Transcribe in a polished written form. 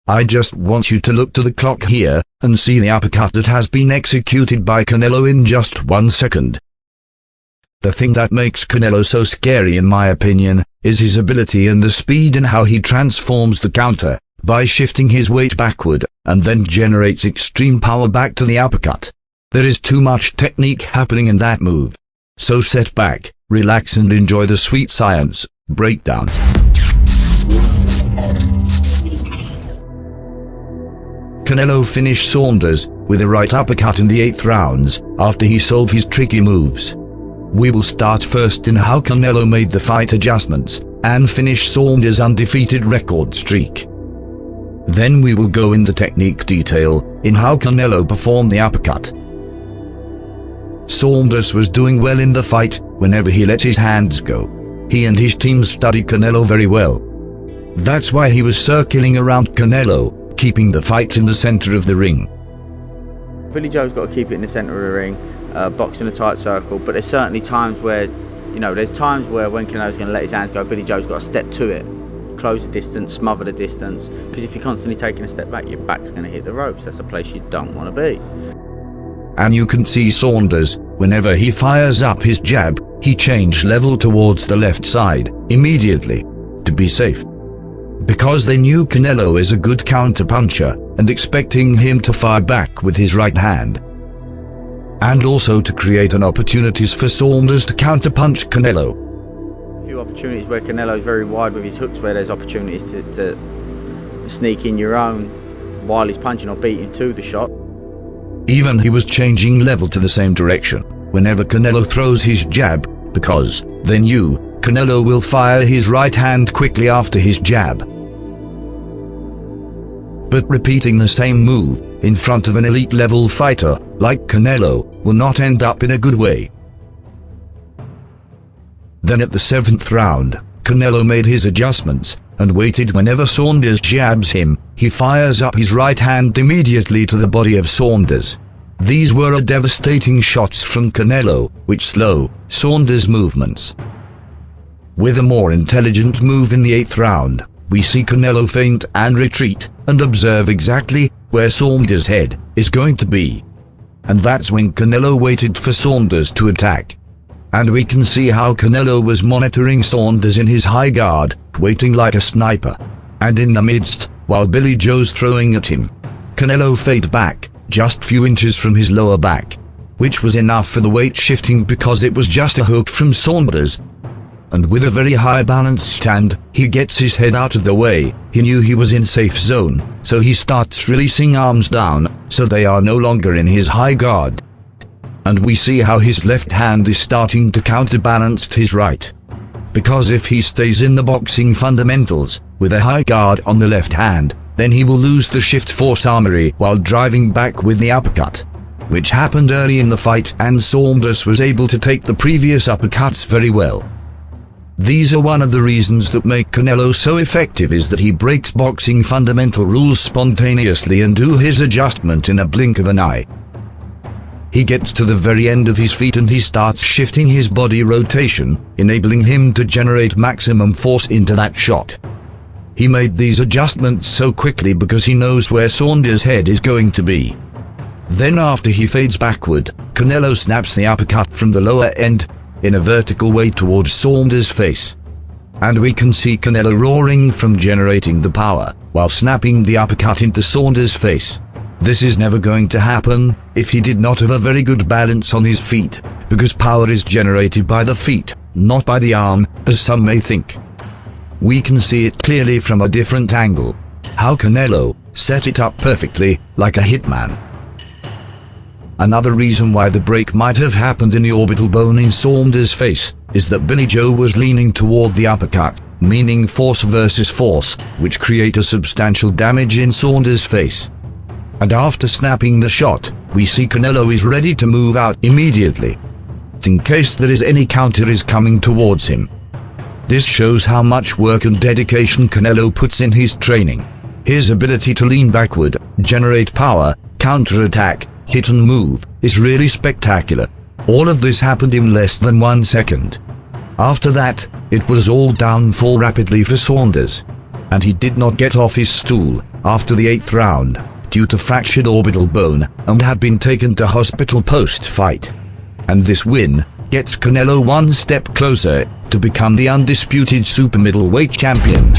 I just want you to look to the clock here, and see the uppercut that has been executed by Canelo in just 1 second. The thing that makes Canelo so scary in my opinion, is his ability and the speed in how he transforms the counter, by shifting his weight backward, and then generates extreme power back to the uppercut. There is too much technique happening in that move. So sit back, relax and enjoy the sweet science breakdown. Canelo finished Saunders with a right uppercut in the 8th rounds, after he solved his tricky moves. We will start first in how Canelo made the fight adjustments, and finished Saunders' undefeated record streak. Then we will go into technique detail, in how Canelo performed the uppercut. Saunders was doing well in the fight, whenever he let his hands go. He and his team studied Canelo very well. That's why he was circling around Canelo, keeping the fight in the center of the ring. Billy Joe's got to keep it in the center of the ring, box in a tight circle, but there's certainly times where, there's times where when Canelo's going to let his hands go, Billy Joe's got to step to it, close the distance, smother the distance, because if you're constantly taking a step back, your back's going to hit the ropes. That's a place you don't want to be. And you can see Saunders, whenever he fires up his jab, he changed level towards the left side, immediately, to be safe. Because they knew Canelo is a good counter-puncher, and expecting him to fire back with his right hand. And also to create an opportunities for Saunders to counter-punch Canelo. A few opportunities where Canelo's very wide with his hooks, where there's opportunities to sneak in your own while he's punching or beating to the shot. Even he was changing level to the same direction, whenever Canelo throws his jab, because they knew Canelo will fire his right hand quickly after his jab. But repeating the same move, in front of an elite level fighter, like Canelo, will not end up in a good way. Then at the 7th round, Canelo made his adjustments, and waited whenever Saunders jabs him, he fires up his right hand immediately to the body of Saunders. These were devastating shots from Canelo, which slow Saunders' movements. With a more intelligent move in the 8th round, we see Canelo feint and retreat, and observe exactly where Saunders' head is going to be. And that's when Canelo waited for Saunders to attack. And we can see how Canelo was monitoring Saunders in his high guard, waiting like a sniper. And in the midst, while Billy Joe's throwing at him, Canelo faded back, just few inches from his lower back, which was enough for the weight shifting because it was just a hook from Saunders. And with a very high balanced stand, he gets his head out of the way. He knew he was in safe zone, so he starts releasing arms down, so they are no longer in his high guard. And we see how his left hand is starting to counterbalance his right. Because if he stays in the boxing fundamentals, with a high guard on the left hand, then he will lose the shift force armory while driving back with the uppercut. Which happened early in the fight, and Saunders was able to take the previous uppercuts very well. These are one of the reasons that make Canelo so effective, is that he breaks boxing fundamental rules spontaneously and do his adjustment in a blink of an eye. He gets to the very end of his feet and he starts shifting his body rotation, enabling him to generate maximum force into that shot. He made these adjustments so quickly because he knows where Saunders' head is going to be. Then after he fades backward, Canelo snaps the uppercut from the lower end, in a vertical way towards Saunders' face. And we can see Canelo roaring from generating the power, while snapping the uppercut into Saunders' face. This is never going to happen, if he did not have a very good balance on his feet, because power is generated by the feet, not by the arm, as some may think. We can see it clearly from a different angle, how Canelo set it up perfectly, like a hitman. Another reason why the break might have happened in the orbital bone in Saunders' face, is that Billy Joe was leaning toward the uppercut, meaning force versus force, which create a substantial damage in Saunders' face. And after snapping the shot, we see Canelo is ready to move out immediately, in case there is any counter is coming towards him. This shows how much work and dedication Canelo puts in his training. His ability to lean backward, generate power, counter-attack, hit and move, is really spectacular. All of this happened in less than 1 second. After that, it was all downfall rapidly for Saunders. And he did not get off his stool, after the 8th round, due to fractured orbital bone, and have been taken to hospital post-fight. And this win gets Canelo one step closer to become the undisputed super middleweight champion.